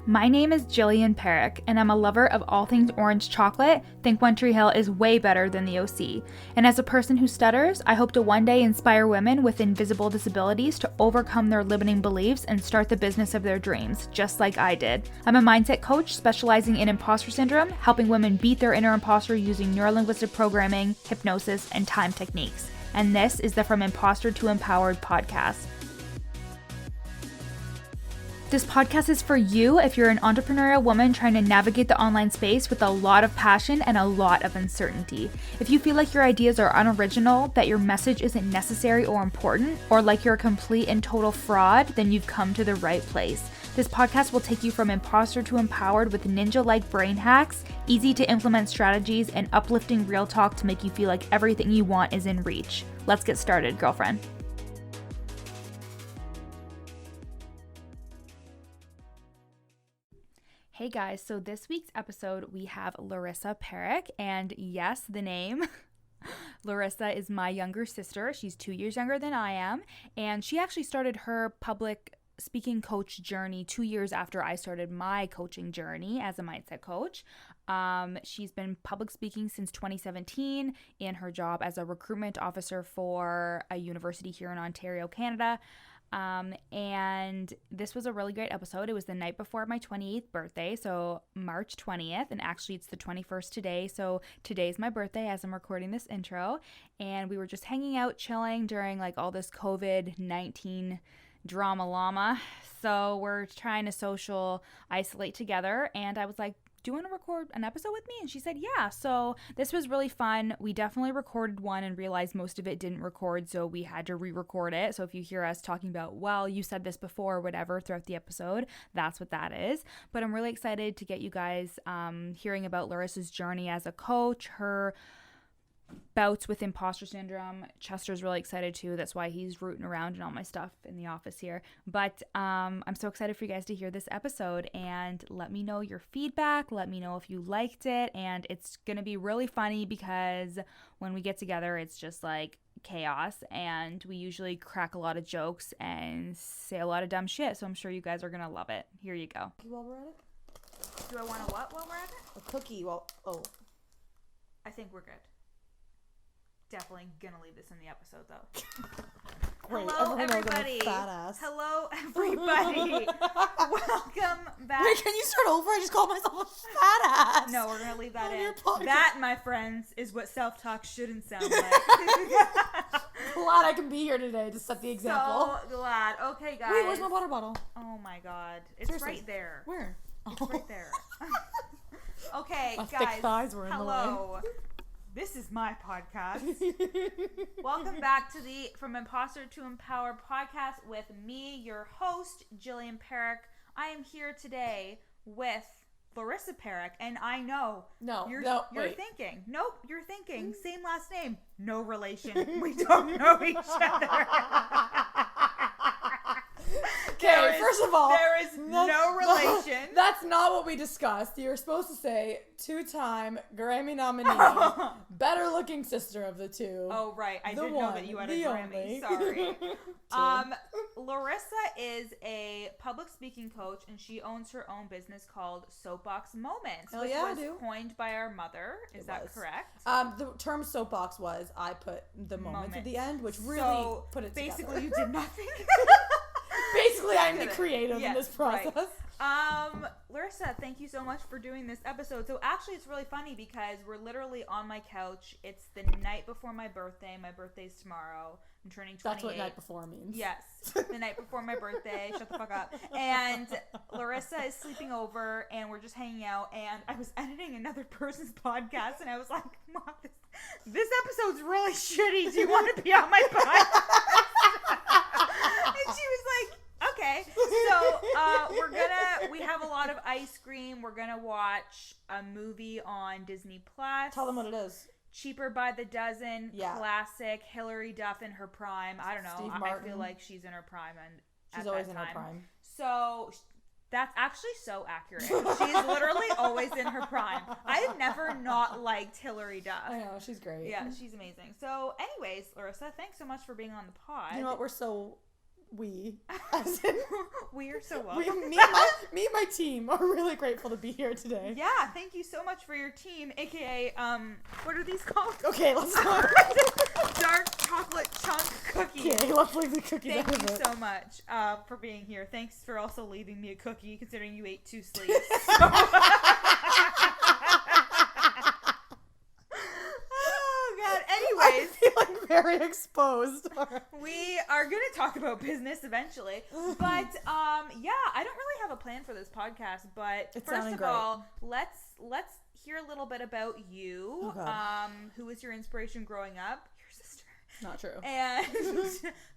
My name is Jillian Parekh, and I'm a lover of all things orange chocolate. Think One Tree Hill is way better than the OC. And as a person who stutters, I hope to one day inspire women with invisible disabilities to overcome their limiting beliefs and start the business of their dreams, just like I did. I'm a mindset coach specializing in imposter syndrome, helping women beat their inner imposter using neurolinguistic programming, hypnosis, and time techniques. And this is the From Imposter to Empowered podcast. This podcast is for you if you're an entrepreneurial woman trying to navigate the online space with a lot of passion and a lot of uncertainty. If you feel like your ideas are unoriginal, that your message isn't necessary or important, or like you're a complete and total fraud, then you've come to the right place. This podcast will take you from imposter to empowered with ninja-like brain hacks, easy to implement strategies, and uplifting real talk to make you feel like everything you want is in reach. Let's get started, girlfriend. Hey guys, so this week's episode we have Larissa Parekh, and yes, the name. Larissa is my younger sister. She's 2 years younger than I am, and she actually started her public speaking coach journey 2 years after I started my coaching journey as a mindset coach. She's been public speaking since 2017 in her job as a recruitment officer for a university here in Ontario, Canada. And this was a really great episode. It was the night before my 28th birthday, so March 20th, and actually it's the 21st today, so today's my birthday as I'm recording this intro, and we were just hanging out, chilling during like all this COVID-19 drama llama, so we're trying to social isolate together, and I was like, do you want to record an episode with me? And she said, yeah. So this was really fun. We definitely recorded one and realized most of it didn't record, so we had to re-record it. So if you hear us talking about, well, you said this before or whatever throughout the episode, that's what that is. But I'm really excited to get you guys hearing about Larissa's journey as a coach, her bouts with imposter syndrome. Chester's really excited too. That's why he's rooting around in all my stuff in the office here. But I'm so excited for you guys to hear this episode, and let me know your feedback. Let me know if you liked it, and it's gonna be really funny because when we get together, it's just like chaos, and we usually crack a lot of jokes and say a lot of dumb shit. So I'm sure you guys are gonna love it. Here you go. While we're at it? Do I want a what while we're at it? A cookie. I think we're good. Definitely gonna leave this in the episode though. Great. Hello, everybody. Hello, everybody. Welcome back. Wait, can you start over? I just called myself a fat ass. No, we're gonna leave that On in. your podcast. That, my friends, is what self-talk shouldn't sound like. Glad I can be here today to set the example. So glad. Okay, guys. Wait, where's my water bottle? Oh my God, it's Seriously. right there. Where? It's right there. Okay, My guys. thick thighs were in the way. Hello. This is my podcast. Welcome back to the From Imposter to Empower podcast with me, your host, Jillian Parekh. I am here today with Larissa Parekh, and I know you're thinking. Nope, you're thinking. Same last name. No relation. We don't know each other. Okay, first of all, there is no relation. That's not what we discussed. You were supposed to say two-time Grammy nominee, better-looking sister of the two. Oh, right. I didn't know that you had a Grammy. Only. Sorry. Larissa is a public speaking coach, and she owns her own business called Soapbox Moments, Hell which yeah, was I do. Coined by our mother. Is that correct? The term soapbox was I put the moment at the end, which really put it together. Basically, you did nothing. Basically, I'm the creative in this process. Right. Larissa, thank you so much for doing this episode. So actually, it's really funny because we're literally on my couch. It's the night before my birthday. My birthday's tomorrow. I'm turning 28. That's what night before means. Yes. The night before my birthday. Shut the fuck up. And Larissa is sleeping over, and we're just hanging out, and I was editing another person's podcast, and I was like, Mom, this episode's really shitty. Do you want to be on my podcast? And she was like, okay. So we have a lot of ice cream. We're gonna watch a movie on Disney Plus. Tell them what it is. Cheaper by the Dozen. Yeah. Classic. Hilary Duff in her prime. I don't know. Steve I Martin. feel like she's in her prime, and She's always in her prime. So that's actually so accurate. She's literally always in her prime. I've never not liked Hilary Duff. I know, she's great. Yeah, she's amazing. So anyways, Larissa, thanks so much for being on the pod. You know what? We're so we, as in, we are so welcome. me and my team are really grateful to be here today. Yeah, thank you so much for your team, aka what are these called? Okay, let's not. Dark chocolate chunk cookies. Okay, let's leave the cookies out of it. Thank you so much for being here. Thanks for also leaving me a cookie, considering you ate 2 sleeves. Anyways, I feel like very exposed. We are going to talk about business eventually. But yeah, I don't really have a plan for this podcast, but first of all, let's hear a little bit about you. Who was your inspiration growing up? Your sister. Not true. And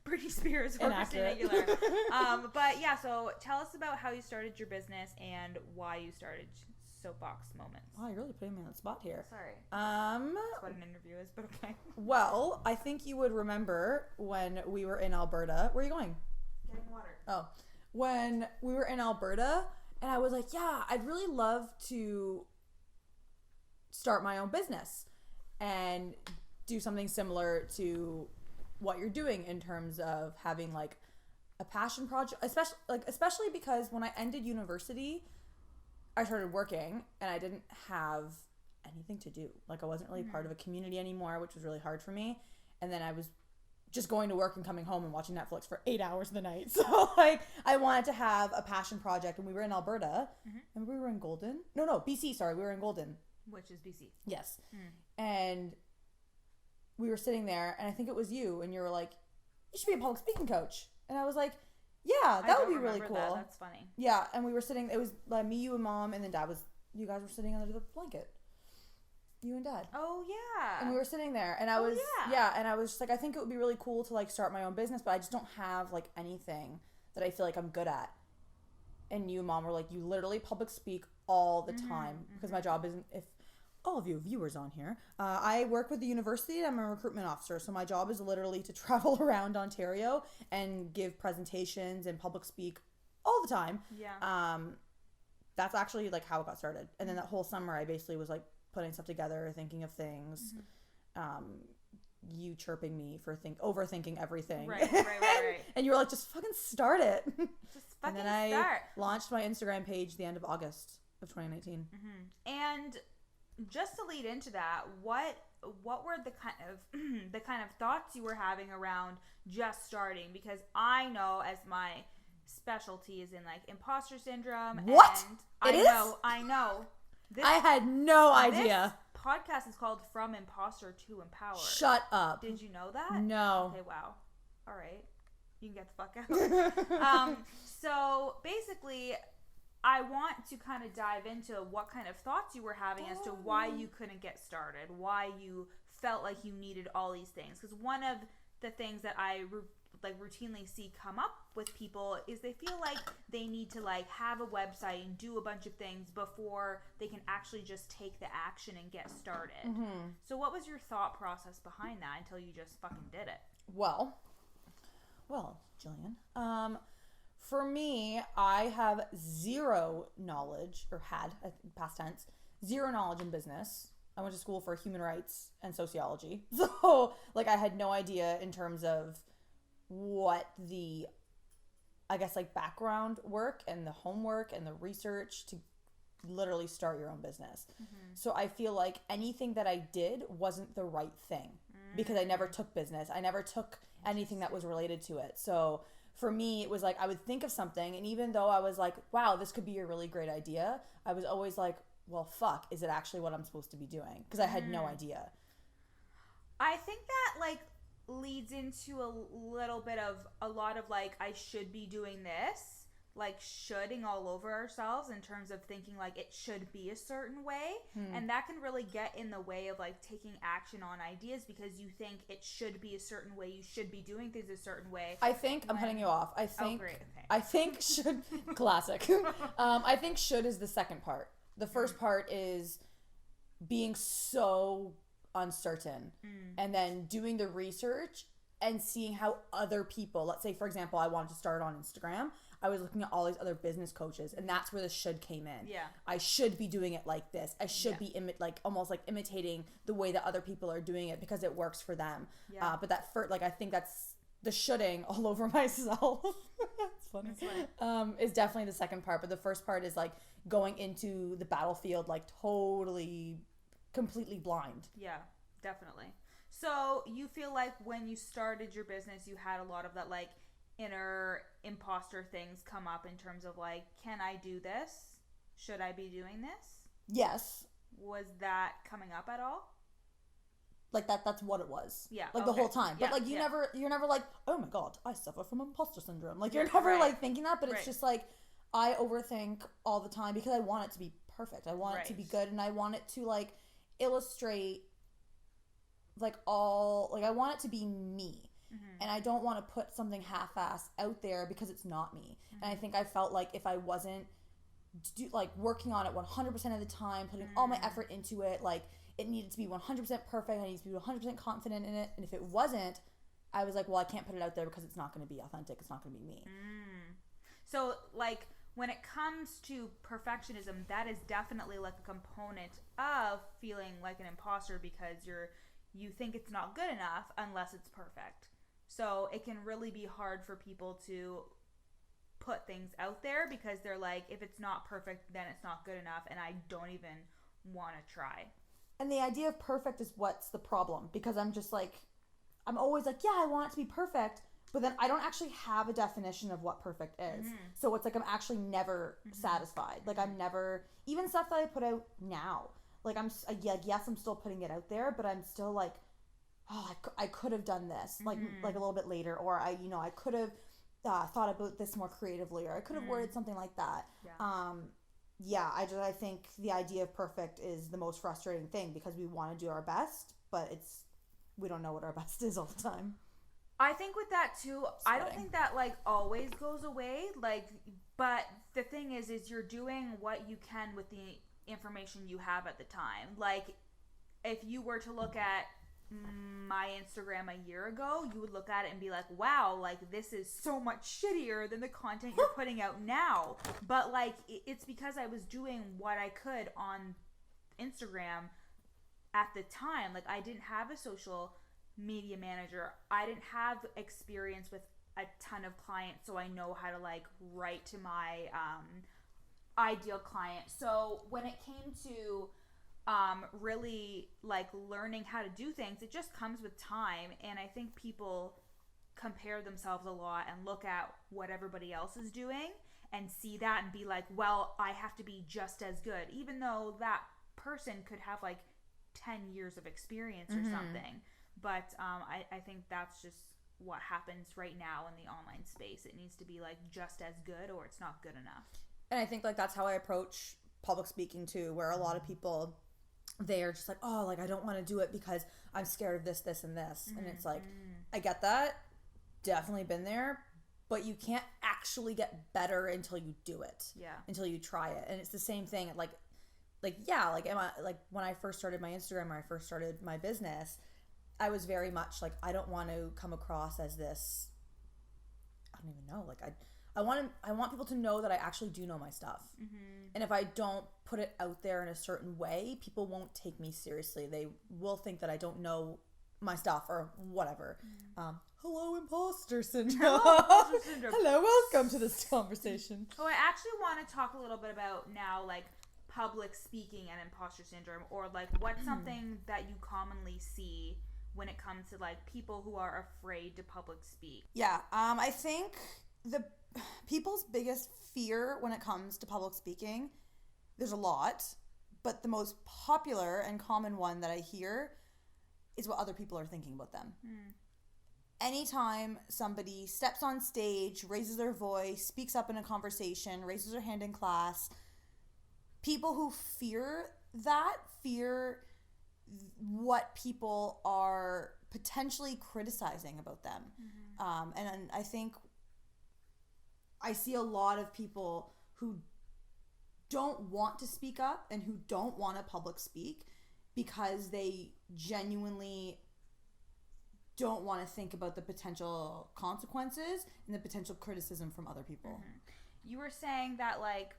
Britney Spears or Christina Aguilera. But yeah, so tell us about how you started your business and why you started Soapbox Moments. Wow, you're really putting me on the spot here. Sorry. That's what an interview is, but okay. Well, I think you would remember when we were in Alberta. Where are you going? Getting water. Oh. When we were in Alberta, and I was like, yeah, I'd really love to start my own business and do something similar to what you're doing in terms of having like a passion project, especially because when I ended university, I started working and I didn't have anything to do. Like I wasn't really part of a community anymore, which was really hard for me. And then I was just going to work and coming home and watching Netflix for 8 hours a night. So like I wanted to have a passion project, and we were in Alberta and we were in Golden. No, BC, sorry. We were in Golden. Which is BC. Yes. And we were sitting there and I think it was you, and you were like, you should be a public speaking coach. And I was like, yeah, that would be really cool. That's funny. Yeah, and we were sitting, it was like me, you, and Mom, and then Dad you guys were sitting under the blanket. You and Dad. Oh, yeah. And we were sitting there, and I was, and I was just like, I think it would be really cool to like start my own business, but I just don't have like anything that I feel like I'm good at. And you and Mom were like, you literally public speak all the time, because my job isn't, if all of you viewers on here, I work with the university and I'm a recruitment officer. So my job is literally to travel around Ontario and give presentations and public speak all the time. Yeah. That's actually like how it got started. And then that whole summer I basically was like putting stuff together, thinking of things, you chirping me for overthinking everything. Right. And you were like, just fucking start it. Just fucking and then start. I launched my Instagram page the end of August of 2019. And just to lead into that, what were the kind of thoughts you were having around just starting? Because I know, as my specialty is in like imposter syndrome. What? And I know. I had no idea. This podcast is called From Imposter to Empowered. Shut up. Did you know that? No. Okay, wow. All right. You can get the fuck out. So basically, I want to kind of dive into what kind of thoughts you were having as to why you couldn't get started, why you felt like you needed all these things. Because one of the things that I routinely see come up with people is they feel like they need to like have a website and do a bunch of things before they can actually just take the action and get started. So what was your thought process behind that until you just fucking did it? Well, Jillian, for me, I have zero knowledge, or had, past tense, zero knowledge in business. I went to school for human rights and sociology. So, like, I had no idea in terms of what the, I guess, like, background work and the homework and the research to literally start your own business. So I feel like anything that I did wasn't the right thing because I never took business. I never took anything that was related to it. So for me, it was like I would think of something, and even though I was like, wow, this could be a really great idea, I was always like, well, fuck, is it actually what I'm supposed to be doing? Because I had no idea. I think that, like, leads into a little bit of a lot of, like, I should be doing this. Like, shoulding all over ourselves in terms of thinking, like, it should be a certain way. And that can really get in the way of, like, taking action on ideas because you think it should be a certain way. You should be doing things a certain way. I think, I'm cutting you off. I think, great. Okay. I think should, classic. I think should is the second part. The first part is being so uncertain and then doing the research and seeing how other people, let's say, for example, I wanted to start on Instagram. I was looking at all these other business coaches, and that's where the should came in. Yeah. I should be doing it like this. I should be almost like imitating the way that other people are doing it because it works for them. Yeah. But that first, like, I think that's the shoulding all over myself. It's funny. Is definitely the second part, but the first part is like going into the battlefield like totally, completely blind. Yeah, definitely. So you feel like when you started your business, you had a lot of that like inner imposter things come up in terms of like, can I do this? Should I be doing this? Yes. Was that coming up at all? Like that's what it was. Yeah. Like the whole time. But like you're never like, oh my God, I suffer from imposter syndrome. Like you're never like thinking that, but it's just like I overthink all the time because I want it to be perfect. I want it to be good, and I want it to like illustrate like I want it to be me. Mm-hmm. And I don't want to put something half-assed out there because it's not me. Mm-hmm. And I think I felt like if I wasn't working on it 100% of the time, putting all my effort into it, like it needed to be 100% perfect. I needed to be 100% confident in it. And if it wasn't, I was like, well, I can't put it out there because it's not going to be authentic. It's not going to be me. So like when it comes to perfectionism, that is definitely like a component of feeling like an imposter because you think it's not good enough unless it's perfect. So it can really be hard for people to put things out there because they're like, if it's not perfect, then it's not good enough, and I don't even want to try. And the idea of perfect is what's the problem, because I'm just like, I'm always like, yeah, I want it to be perfect, but then I don't actually have a definition of what perfect is. Mm-hmm. So it's like I'm actually never satisfied. Like I'm never, even stuff that I put out now, like yes, I'm still putting it out there, but I'm still like, oh, I could have done this like a little bit later, or I could have thought about this more creatively, or I could have worded something like that. I think the idea of perfect is the most frustrating thing because we want to do our best, but we don't know what our best is all the time. I think with that too, I don't think that like always goes away, like, but the thing is you're doing what you can with the information you have at the time. Like if you were to look at my Instagram a year ago, you would look at it and be like, wow, like this is so much shittier than the content you're putting out now. But like it's because I was doing what I could on Instagram at the time. Like I didn't have a social media manager. I didn't have experience with a ton of clients, so I know how to like write to my ideal client. So when it came to really like learning how to do things, it just comes with time. And I think people compare themselves a lot and look at what everybody else is doing and see that and be like, well, I have to be just as good, even though that person could have like 10 years of experience or something. But I think that's just what happens right now in the online space. It needs to be like just as good or it's not good enough. And I think like that's how I approach public speaking too, where a lot of people, they are just like, oh, like I don't want to do it because I'm scared of this, this, and this. And it's like, I get that. Definitely been there. But you can't actually get better until you do it. Yeah. Until you try it. And it's the same thing. Like when I first started my Instagram, or I first started my business, I was very much like, I don't want to come across as this, I don't even know. Like I want people to know that I actually do know my stuff. And if I don't put it out there in a certain way, people won't take me seriously. They will think that I don't know my stuff or whatever. Hello, imposter syndrome. Hello, welcome to this conversation. So I actually want to talk a little bit about now, like public speaking and imposter syndrome, or like what's something that you commonly see when it comes to like people who are afraid to public speak. Yeah, I think the people's biggest fear when it comes to public speaking, there's a lot, but the most popular and common one that I hear is what other people are thinking about them. Anytime somebody steps on stage, raises their voice, speaks up in a conversation, raises their hand in class, people who fear what people are potentially criticizing about them. And I think I see a lot of people who don't want to speak up and who don't want to public speak because they genuinely don't want to think about the potential consequences and the potential criticism from other people. You were saying that, like,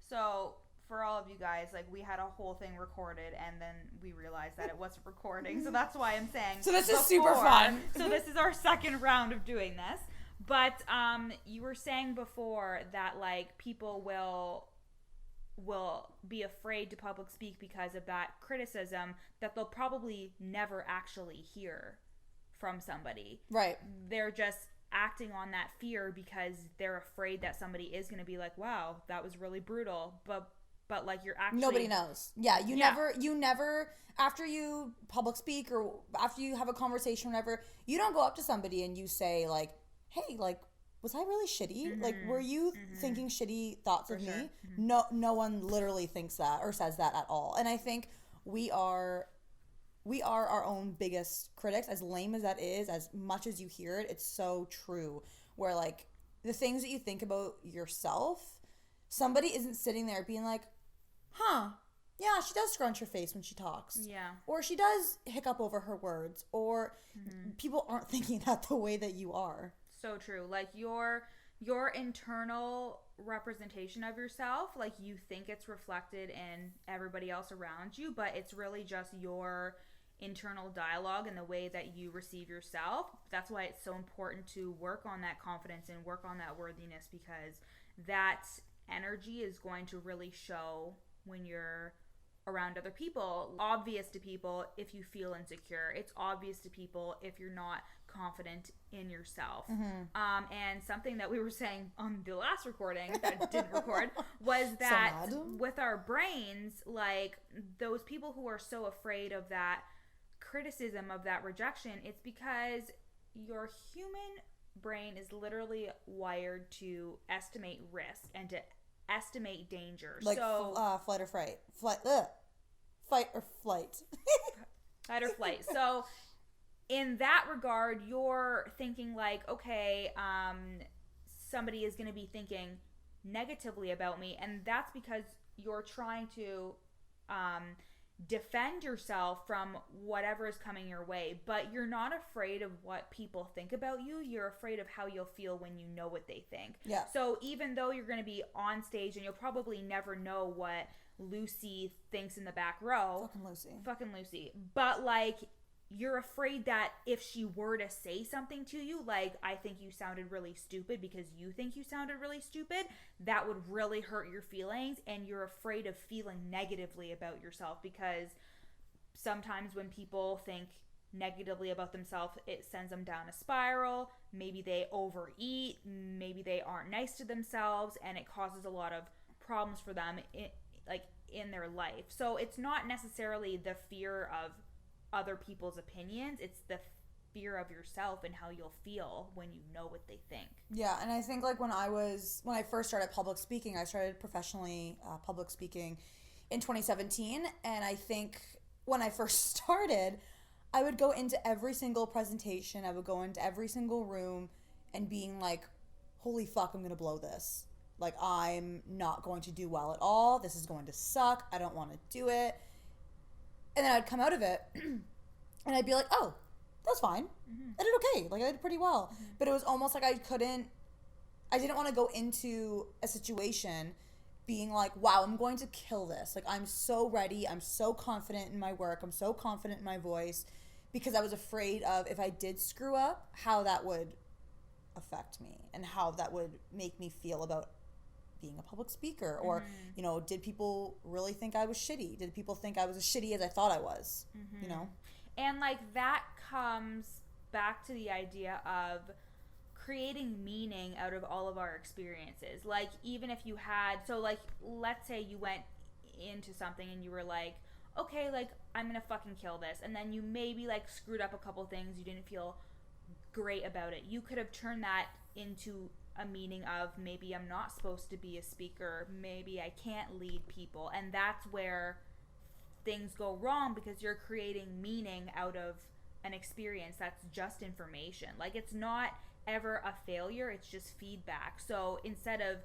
so for all of you guys, like, we had a whole thing recorded and then we realized that it wasn't recording, so that's why I'm saying so this is super fun. So this is our second round of doing this. But you were saying before that, like, people will be afraid to public speak because of that criticism that they'll probably never actually hear from somebody. Right. They're just acting on that fear because they're afraid that somebody is going to be like, wow, that was really brutal. But like, you're actually... Nobody knows. Yeah, you never, after you public speak or after you have a conversation or whatever, you don't go up to somebody and you say, like, hey, like, was I really shitty? Mm-hmm. Like, were you thinking shitty thoughts of me? Mm-hmm. No one literally thinks that or says that at all. And I think we are our own biggest critics, as lame as that is, as much as you hear it, it's so true. Where, like, the things that you think about yourself, somebody isn't sitting there being like, huh, yeah, she does scrunch her face when she talks. Yeah. Or she does hiccup over her words. Or people aren't thinking that the way that you are. So true. Like, your internal representation of yourself, like, you think it's reflected in everybody else around you, but it's really just your internal dialogue and the way that you receive yourself. That's why it's so important to work on that confidence and work on that worthiness, because that energy is going to really show when you're around other people. Obvious to people if you feel insecure. It's obvious to people if you're not confident in yourself. And something that we were saying on the last recording that didn't record was that with our brains, like, those people who are so afraid of that criticism, of that rejection, it's because your human brain is literally wired to estimate risk and to estimate danger. Like, so fight or flight. Fight or flight. Fight or flight. So in that regard, you're thinking like, okay, somebody is going to be thinking negatively about me, and that's because you're trying to defend yourself from whatever is coming your way. But you're not afraid of what people think about you. You're afraid of how you'll feel when you know what they think. Yeah. So even though you're going to be on stage and you'll probably never know what Lucy thinks in the back row. Fucking Lucy. But, like, you're afraid that if she were to say something to you, like, I think you sounded really stupid because you think you sounded really stupid, that would really hurt your feelings, and you're afraid of feeling negatively about yourself, because sometimes when people think negatively about themselves, it sends them down a spiral. Maybe they overeat, maybe they aren't nice to themselves, and it causes a lot of problems for them in their life. So it's not necessarily the fear of other people's opinions, it's the fear of yourself and how you'll feel when you know what they think. Yeah, and I think, like, when I first started public speaking, I started professionally public speaking in 2017, and I think when I first started, I would go into every single presentation, I would go into every single room and being like, holy fuck, I'm gonna blow this. Like, I'm not going to do well at all. This is going to suck. I don't want to do it. And then I'd come out of it and I'd be like, oh, that's fine. I did okay. Like, I did pretty well. But it was almost like I didn't want to go into a situation being like, wow, I'm going to kill this. Like, I'm so ready. I'm so confident in my work. I'm so confident in my voice, because I was afraid of, if I did screw up, how that would affect me and how that would make me feel about being a public speaker, or you know, did people really think I was shitty? Did people think I was as shitty as I thought I was? You know, and like, that comes back to the idea of creating meaning out of all of our experiences. Like, even if you had, so like, let's say you went into something and you were like, okay, like, I'm gonna fucking kill this, and then you maybe like screwed up a couple things, you didn't feel great about it. You could have turned that into a meaning of, maybe I'm not supposed to be a speaker, maybe I can't lead people, and that's where things go wrong, because you're creating meaning out of an experience that's just information. Like, it's not ever a failure, it's just feedback. So instead of,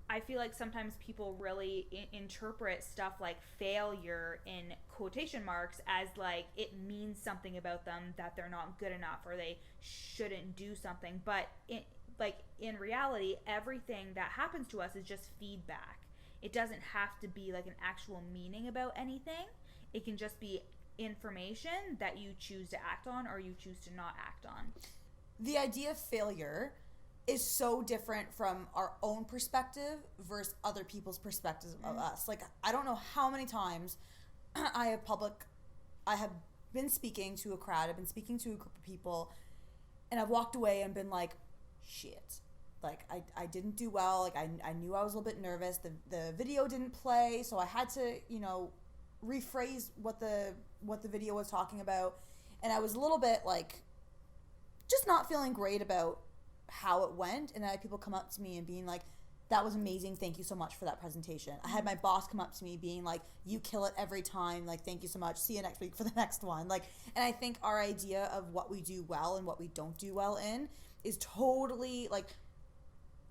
I feel like sometimes people really interpret stuff like failure in quotation marks as like it means something about them, that they're not good enough or they shouldn't do something. But in reality, everything that happens to us is just feedback. it doesn't have to be like an actual meaning about anything. It can just be information that you choose to act on or you choose to not act on. The idea of failure is so different from our own perspective versus other people's perspectives of us. Like, I don't know how many times I have been speaking to a crowd, I've been speaking to a group of people, and I've walked away and been like, shit. Like, I didn't do well. Like, I knew I was a little bit nervous. The video didn't play, so I had to, rephrase what the video was talking about. And I was a little bit, like, just not feeling great about how it went. And then I had people come up to me and being like, that was amazing. Thank you so much for that presentation. I had my boss come up to me being like, you kill it every time. Like, thank you so much. See you next week for the next one. Like, and I think our idea of what we do well and what we don't do well in is totally like,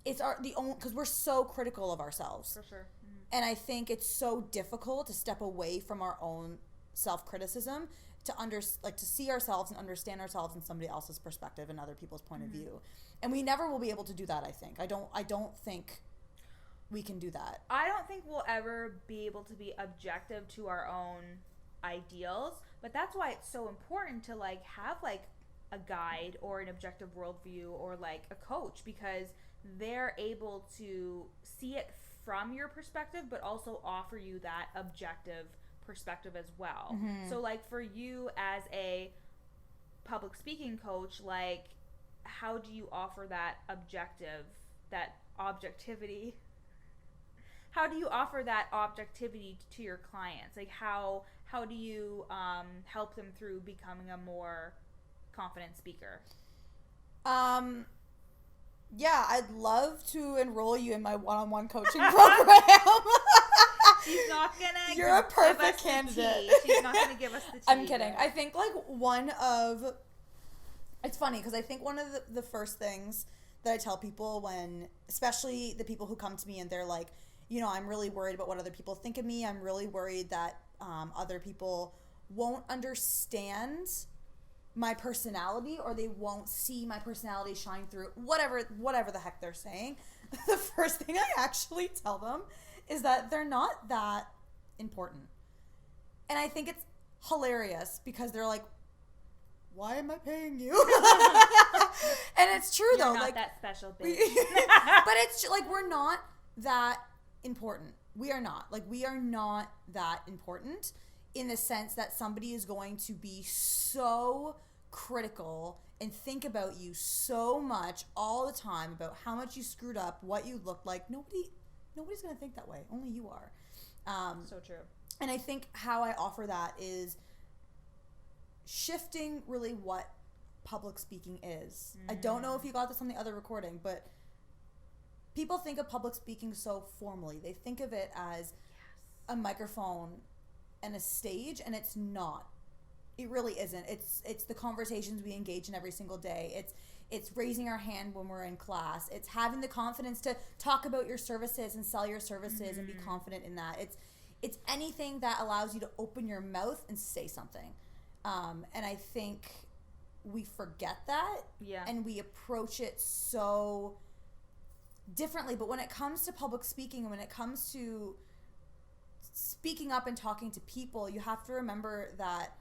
it's the only, because we're so critical of ourselves. For sure. And I think it's so difficult to step away from our own self-criticism to see ourselves and understand ourselves in somebody else's perspective and other people's point of view. And we never will be able to do that, I think. I don't think we can do that. I don't think we'll ever be able to be objective to our own ideals, but that's why it's so important to like have like a guide or an objective worldview or like a coach, because they're able to see it from your perspective but also offer you that objective perspective as well. So like for you as a public speaking coach, like how do you offer that objectivity? How do you offer that objectivity to your clients? Like how do you help them through becoming a more confident speaker? Yeah, I'd love to enroll you in my one-on-one coaching program. She's not gonna. You're a perfect candidate. She's not gonna give us the tea. I'm kidding. I think like it's funny because I think one of the first things that I tell people when, especially the people who come to me and they're like, I'm really worried about what other people think of me. I'm really worried that other people won't understand my personality or they won't see my personality shine through, whatever the heck they're saying. The first thing I actually tell them is that they're not that important. And I think it's hilarious because they're like, why am I paying you? And it's true. You're though. Not like that special bitch. But it's like, we're not that important. We are not. Like, we are not that important in the sense that somebody is going to be so critical and think about you so much all the time about how much you screwed up, what you looked like. Nobody's going to think that way. Only you are. So true. And I think how I offer that is shifting really what public speaking is. I don't know if you got this on the other recording, but people think of public speaking so formally. They think of it as a microphone and a stage, and it's not. It really isn't. It's the conversations we engage in every single day. It's raising our hand when we're in class. It's having the confidence to talk about your services and sell your services and be confident in that. It's anything that allows you to open your mouth and say something. And I think we forget that. Yeah. And we approach it so differently. But when it comes to public speaking and when it comes to speaking up and talking to people, you have to remember that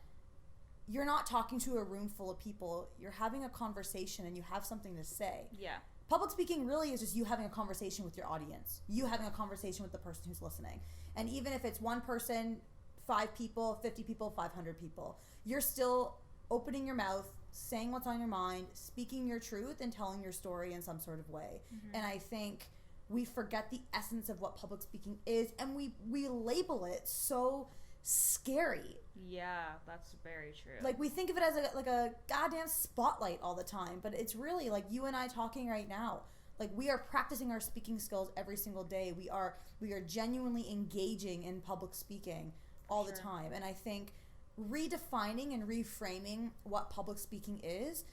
you're not talking to a room full of people. You're having a conversation and you have something to say. Yeah. Public speaking really is just you having a conversation with your audience. You having a conversation with the person who's listening. And even if it's one person, 5 people, 50 people, 500 people, you're still opening your mouth, saying what's on your mind, speaking your truth, and telling your story in some sort of way. And I think we forget the essence of what public speaking is, and we label it so scary. Yeah, that's very true. Like, we think of it as a goddamn spotlight all the time, but it's really like you and I talking right now. Like, we are practicing our speaking skills every single day. We are genuinely engaging in public speaking all the time. And I think redefining and reframing what public speaking is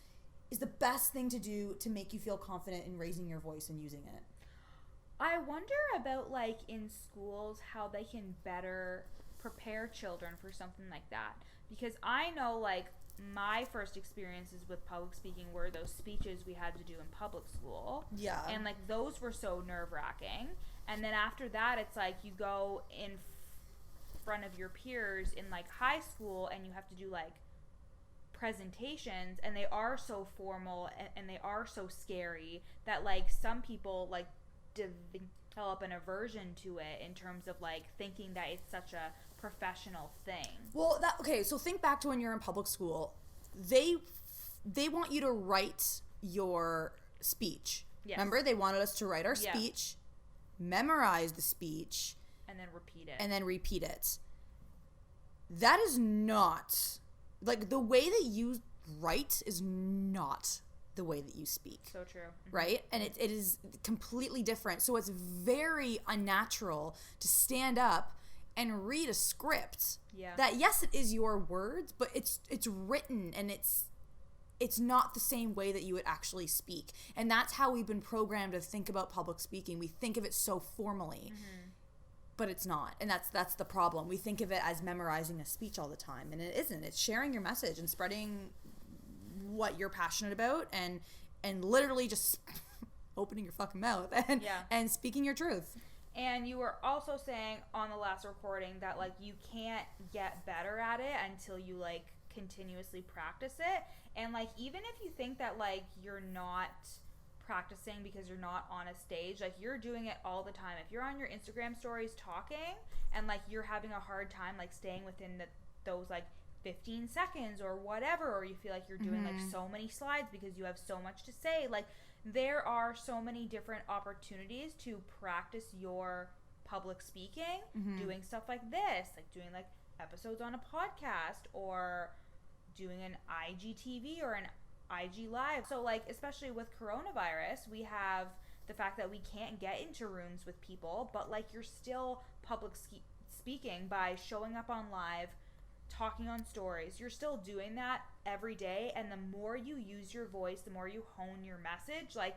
the best thing to do to make you feel confident in raising your voice and using it. I wonder about, like, in schools, how they can better prepare children for something like that. Because I know, like, my first experiences with public speaking were those speeches we had to do in public school. Yeah. And, like, those were so nerve-wracking. And then after that, it's like you go in front of your peers in like high school and you have to do like presentations, and they are so formal and they are so scary that like some people like develop an aversion to it in terms of like thinking that it's such a professional thing. Well, okay, so think back to when you're in public school. They want you to write your speech. Yes. Remember, they wanted us to write our speech, memorize the speech, and then repeat it. That is not, like, the way that you write is not the way that you speak. So true. Mm-hmm. Right? And it is completely different. So it's very unnatural to stand up and read a script that, yes, it is your words, but it's written, and it's not the same way that you would actually speak. And that's how we've been programmed to think about public speaking. We think of it so formally, but it's not. And that's the problem. We think of it as memorizing a speech all the time, and it isn't. It's sharing your message and spreading what you're passionate about, and literally just opening your fucking mouth and speaking your truth. And you were also saying on the last recording that like you can't get better at it until you like continuously practice it. And like even if you think that like you're not practicing because you're not on a stage, like you're doing it all the time. If you're on your Instagram stories talking and like you're having a hard time like staying within those like 15 seconds or whatever, or you feel like you're doing like so many slides because you have so much to say, like there are so many different opportunities to practice your public speaking, doing stuff like this, like doing like episodes on a podcast or doing an IGTV or an IG live. So like especially with coronavirus, we have the fact that we can't get into rooms with people, but like you're still public speaking by showing up on live, talking on stories. You're still doing that every day, and the more you use your voice, the more you hone your message, like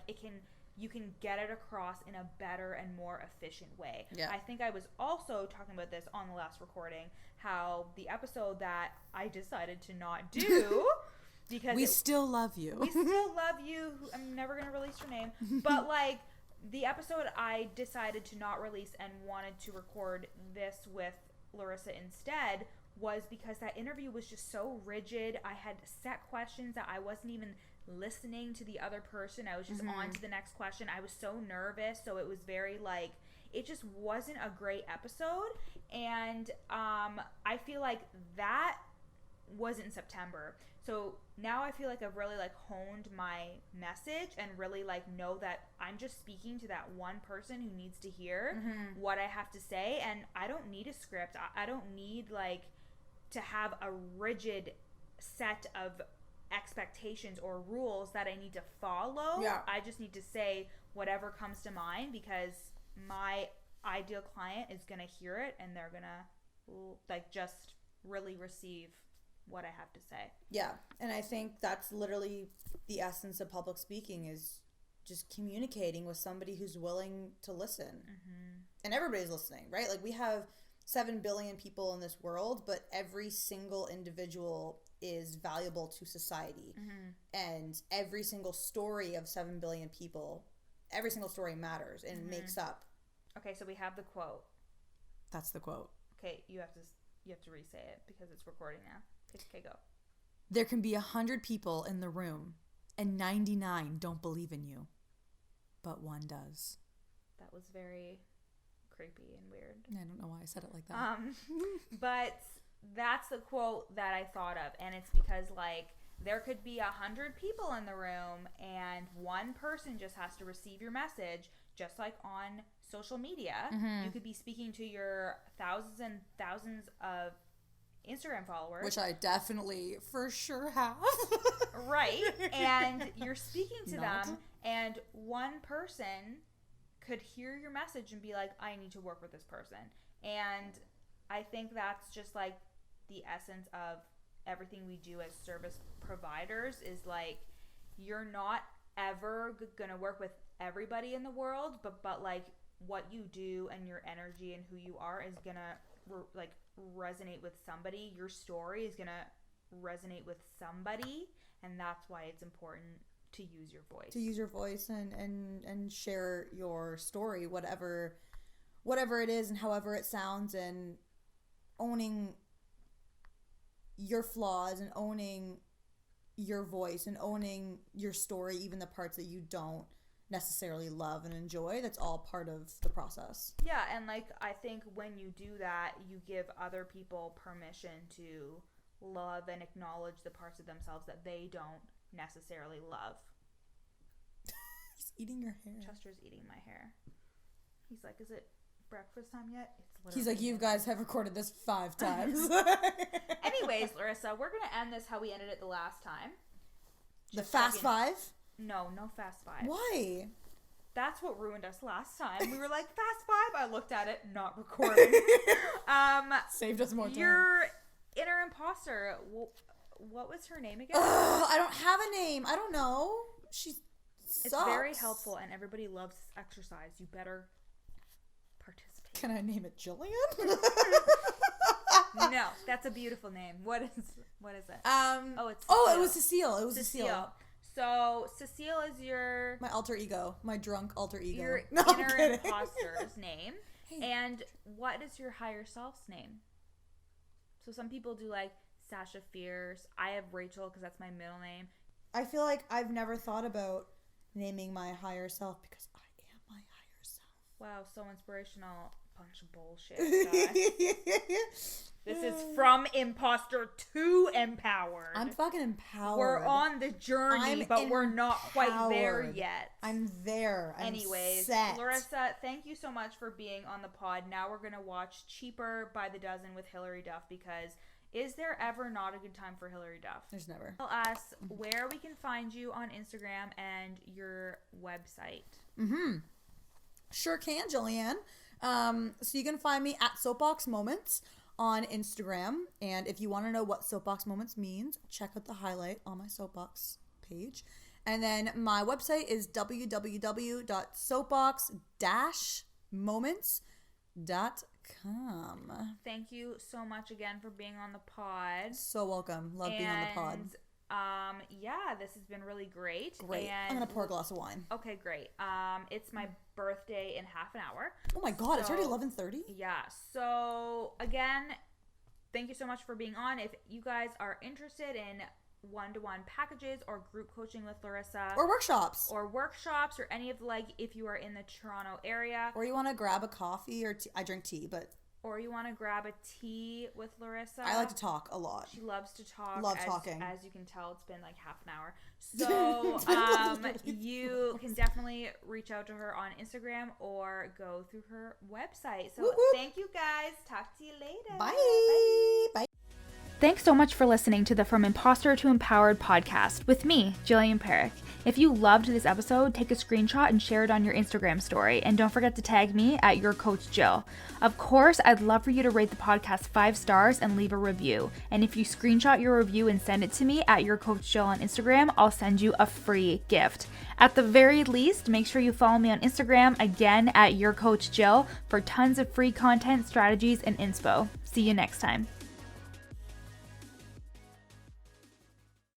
you can get it across in a better and more efficient way. I think I was also talking about this on the last recording, how the episode that I decided to not do because we still love you. I'm never going to release your name. But like the episode I decided to not release and wanted to record this with Larissa instead was because that interview was just so rigid. I had set questions that I wasn't even listening to the other person. I was just on to the next question. I was so nervous. So it was very like, it just wasn't a great episode. And I feel like that was in September. So now I feel like I've really like honed my message and really like know that I'm just speaking to that one person who needs to hear what I have to say. And I don't need a script. I don't need like to have a rigid set of expectations or rules that I need to follow. I just need to say whatever comes to mind because my ideal client is going to hear it and they're going to like just really receive what I have to say. Yeah. And I think that's literally the essence of public speaking, is just communicating with somebody who's willing to listen. And everybody's listening, right? Like we have 7 billion people in this world, but every single individual is valuable to society. And every single story of 7 billion people, every single story matters and makes up. Okay, so we have the quote. That's the quote. Okay, you have to re-say it because it's recording now. Okay, go. There can be 100 people in the room and 99 don't believe in you, but one does. That was very creepy and weird. I don't know why I said it like that. But that's the quote that I thought of, and it's because like there could be 100 people in the room and one person just has to receive your message, just like on social media. You could be speaking to your thousands and thousands of Instagram followers, which I definitely for sure have. Right. And you're speaking to them, and one person could hear your message and be like, I need to work with this person. And I think that's just like the essence of everything we do as service providers, is like you're not ever gonna work with everybody in the world, but like what you do and your energy and who you are is gonna like resonate with somebody. Your story is gonna resonate with somebody, and that's why it's important to use your voice. To use your voice and share your story, whatever whatever it is and however it sounds, and owning your flaws and owning your voice and owning your story, even the parts that you don't necessarily love and enjoy. That's all part of the process. Yeah, and like I think when you do that, you give other people permission to love and acknowledge the parts of themselves that they don't necessarily love. He's eating your hair. Chester's eating my hair. He's like, is it breakfast time yet? It's He's like, you guys have recorded this 5 times. Anyways, Larissa, we're going to end this how we ended it the last time. The Fast 5? No Fast 5. Why? That's what ruined us last time. We were like, Fast 5? I looked at it, not recording. Saved us more time. Your inner imposter, what was her name again? I don't have a name. I don't know. She sucks. It's very helpful, and everybody loves this exercise. You better participate. Can I name it Jillian? No, that's a beautiful name. What is it? It's Cecile. Oh, it was Cecile. It was Cecile. So Cecile is your my alter ego, my drunk alter ego. Your No, inner imposter's name. Hey. And what is your higher self's name? So some people do like Sasha Fierce. I have Rachel because that's my middle name. I feel like I've never thought about naming my higher self because I am my higher self. Wow, so inspirational. Bunch of bullshit. This is from imposter to empowered. I'm fucking empowered. We're on the journey, but we're not quite there yet. I'm there. Anyways, set. Larissa, thank you so much for being on the pod. Now we're going to watch Cheaper by the Dozen with Hilary Duff, because is there ever not a good time for Hilary Duff? There's never. Tell us where we can find you on Instagram and your website. Sure can, Jillian. So you can find me at Soapbox Moments on Instagram, and if you want to know what Soapbox Moments means, check out the highlight on my Soapbox page. And then my website is www.soapbox-moments.com. Thank you so much again for being on the pod. So welcome. Love being on the pod. Yeah, this has been really great. Great. And I'm gonna pour a glass of wine. Okay, great. It's my birthday in half an hour. Oh my god, it's already 11:30? Yeah. So again, thank you so much for being on. If you guys are interested in one-to-one packages or group coaching with Larissa, or workshops or any of the, like, if you are in the Toronto area, or you want to grab a coffee or tea. I drink tea, but or you want to grab a tea with Larissa. I like to talk a lot. She loves to talk. Talking. As you can tell, it's been like half an hour. So you can definitely reach out to her on Instagram or go through her website. So Thank you guys. Talk to you later. Bye. Bye. Thanks so much for listening to the From Imposter to Empowered podcast with me, Jillian Parekh. If you loved this episode, take a screenshot and share it on your Instagram story. And don't forget to tag me at Your Coach Jill. Of course, I'd love for you to rate the podcast 5 stars and leave a review. And if you screenshot your review and send it to me at Your Coach Jill on Instagram, I'll send you a free gift. At the very least, make sure you follow me on Instagram, again at Your Coach Jill, for tons of free content, strategies, and inspo. See you next time.